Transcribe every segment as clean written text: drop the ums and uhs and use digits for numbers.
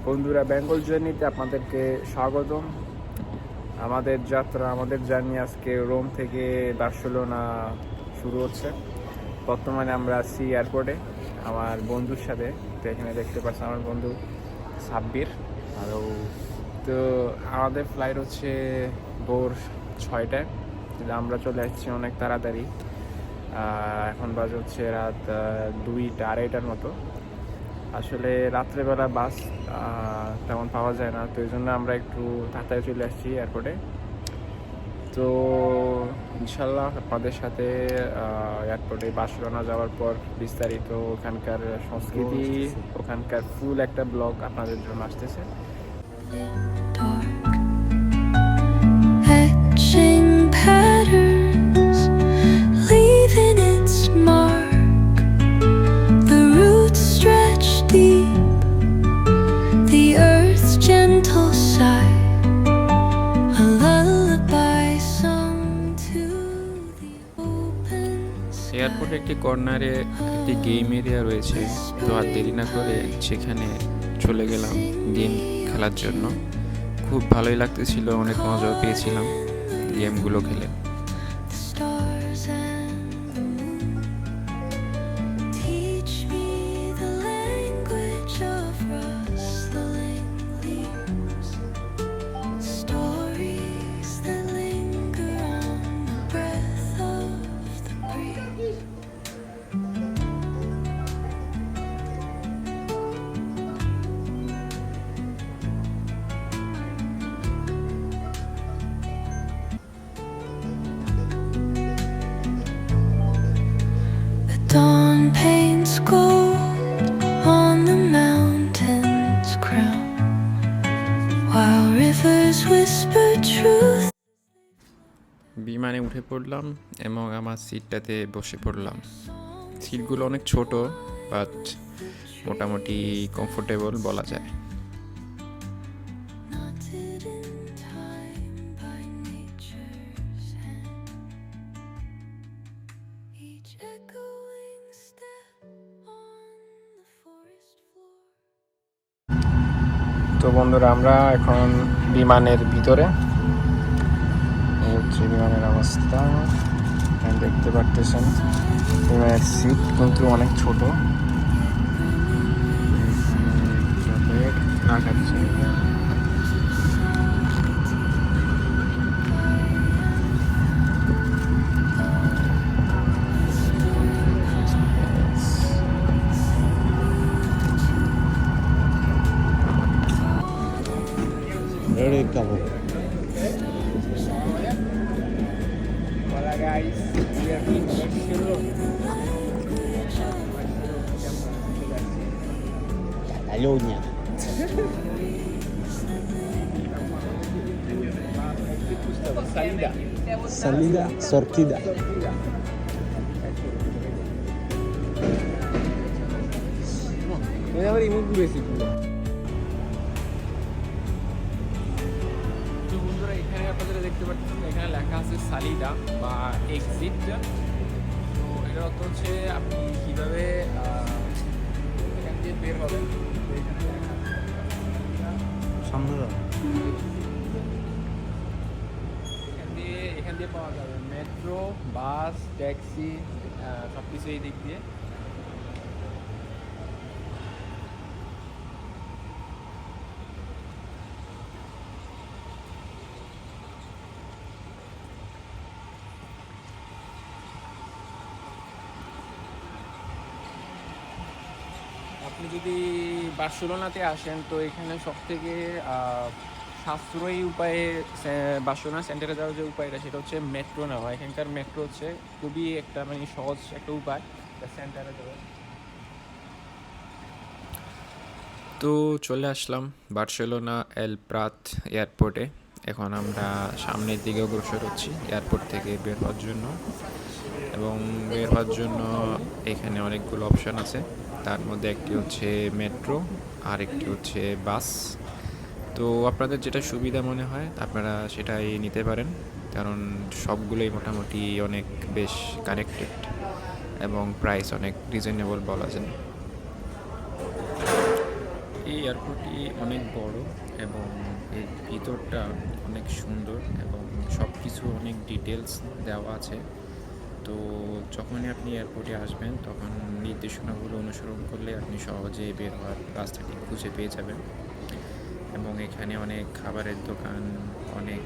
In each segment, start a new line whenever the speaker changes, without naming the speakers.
বন্ধুরা, বেঙ্গল জার্নিতে আপনাদেরকে স্বাগতম। আমাদের যাত্রা, আমাদের জার্নি আজকে রোম থেকে বার্সেলোনা শুরু হচ্ছে। বর্তমানে আমরা আছি এয়ারপোর্টে আমার বন্ধুর সাথে। তো এখানে দেখতে পাচ্ছেন আমার বন্ধু সাব্বির। আরও তো আমাদের ফ্লাইট হচ্ছে ভোর 6টায়, কিন্তু আমরা চলে আসছি অনেক তাড়াতাড়ি। এখন বাজে হচ্ছে রাত 2টা 2:30টার মতো। আসলে রাত্রেবেলা বাস তেমন পাওয়া যায় না, তো এই জন্য আমরা একটু তাড়াতাড়ি চলে আসছি এয়ারপোর্টে। তো ইনশাল্লাহ আপনাদের সাথে এয়ারপোর্টে বার্সেলোনা যাওয়ার পর বিস্তারিত ওখানকার সংস্কৃতি, ওখানকার ফুল একটা ব্লগ আপনাদের জন্য আসতেছে।
Etching patterns, leaving its mark. The roots stretch deep, the earth's gentle sigh, a lullaby sung to the open sky.
এয়ারপোর্টে একটি কর্নারে একটি গেম এরিয়া রয়েছে, তো আর দেরি না করে সেখানে চলে গেলাম গেম খেলার জন্য। খুব ভালোই লাগতেছিল, অনেক মজাও পেয়েছিলাম গেমগুলো খেলে।
The stars and the moon teach me the language of rustling leaves, stories that linger on the breath of the breeze. The dawn paints gold on the mountain's crown, while rivers whisper truth.
বিমানে উঠে পড়লাম এবং আমার সিটটাতে বসে পড়লাম। সিটগুলো অনেক ছোট, বাট মোটামুটি কমফোর্টেবল বলা যায়।
Knotted in time by nature's hand, each echoing step on the forest floor.
তো বন্ধুরা, আমরা এখন বিমানের ভিতরে। এই হচ্ছে বিমানের অবস্থা, দেখতে পারতেছেন। বিমানের সিট কিন্তু অনেক ছোট। রাখাচ্ছে Hola guys, we are in Barcelona.
Cataluña.
Salida.
Salida, sortida.
মোটামুটি মুখ ঘুরেছি পুরো। তো বন্ধুরা, এখানে আপনারা দেখতে পাচ্ছেন, এখানে লেখা আছে সালিডা বা এক্সিট। তো এটার অর্থ হচ্ছে আপনি কীভাবে এখান দিয়ে বের হবেন। তো এখানে লেখা আছে
সামনে দাও।
এখান দিয়ে পাওয়া যাবে মেট্রো, বাস, ট্যাক্সি, সব কিছু এই দিক দিয়ে। আপনি যদি বার্সেলোনাতে আসেন, তো এখানে সব থেকে সাশ্রয়ী উপায়ে বার্সেলোনা সেন্টারে যাওয়ার যে উপায়টা, সেটা হচ্ছে মেট্রো নেওয়া। এখানকার মেট্রো হচ্ছে খুবই একটা সহজ একটা উপায় সেন্টারে যাওয়ার।
তো চলে আসলাম বার্সেলোনা এল প্রাত এয়ারপোর্টে। এখন আমরা সামনের দিকে অগ্রসর হচ্ছি এয়ারপোর্ট থেকে বের হওয়ার জন্য। এবং বের হওয়ার জন্য এখানে অনেকগুলো অপশান আছে, তার মধ্যে একটি হচ্ছে মেট্রো আর একটি হচ্ছে বাস। তো আপনাদের যেটা সুবিধা মনে হয় আপনারা সেটাই নিতে পারেন, কারণ সবগুলোই মোটামুটি অনেক বেশ কানেক্টেড এবং প্রাইস অনেক রিজনেবল বলা যায়। এই এয়ারপোর্টটি অনেক বড় এবং এর ভিতরটা অনেক সুন্দর এবং সব কিছু অনেক ডিটেলস দেওয়া আছে। তো যখনই আপনি এয়ারপোর্টে আসবেন তখন নির্দেশনাগুলো অনুসরণ করলে আপনি সহজেই বের হওয়ার রাস্তাটি খুঁজে পেয়ে যাবেন। এবং এখানে অনেক খাবারের দোকান, অনেক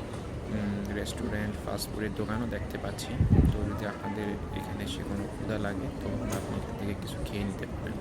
রেস্টুরেন্ট, ফাস্টফুডের দোকানও দেখতে পাচ্ছি। তো যদি আপনাদের এখানে এসে কোনো ক্ষুধা লাগে তো আপনি এখান থেকে কিছু খেয়ে নিতে পারেন।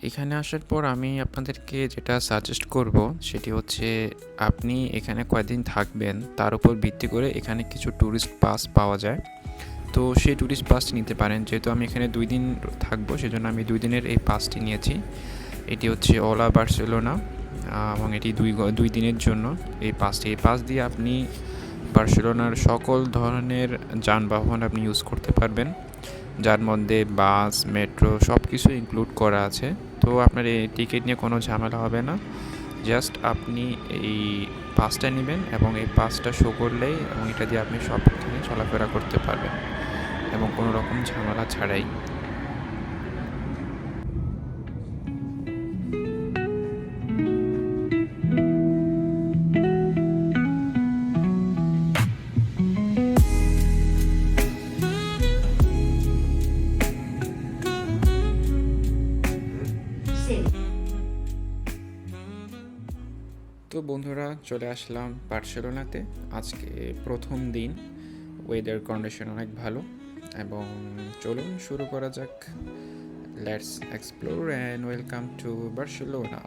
এখানে আসার পর আমি আপনাদেরকে যেটা সাজেস্ট করব সেটি হচ্ছে আপনি এখানে কয়দিন থাকবেন তার উপর ভিত্তি করে এখানে কিছু ট্যুরিস্ট পাস পাওয়া যায়। তো সেই ট্যুরিস্ট পাসটি নিতে পারেন। যেহেতু আমি এখানে 2 দিন থাকবো সেজন্য আমি 2 দিনের এই পাসটি নিয়েছি। এটি হচ্ছে ওলা বার্সেলোনা এবং এটি 2 দিনের জন্য এই পাস দিয়ে আপনি বার্সেলোনার সকল ধরনের যানবাহন আপনি ইউজ করতে পারবেন, যার মধ্যে বাস, মেট্রো সব কিছু ইনক্লুড করা আছে। তো আপনার এই টিকিট নিয়ে কোনো ঝামেলা হবে না। জাস্ট আপনি এই পাসটা নেবেন এবং এই পাসটা শো করলেই এবং এটা দিয়ে আপনি সবখানে চলাফেরা করতে পারবেন এবং কোনো রকম ঝামেলা ছাড়াই। তো বন্ধুরা, চলে আসলাম বার্সেলোনাতে। আজকে প্রথম দিন, ওয়েদার কন্ডিশন অনেক ভালো এবং চলুন শুরু করা যাক। Let's explore and welcome to Barcelona.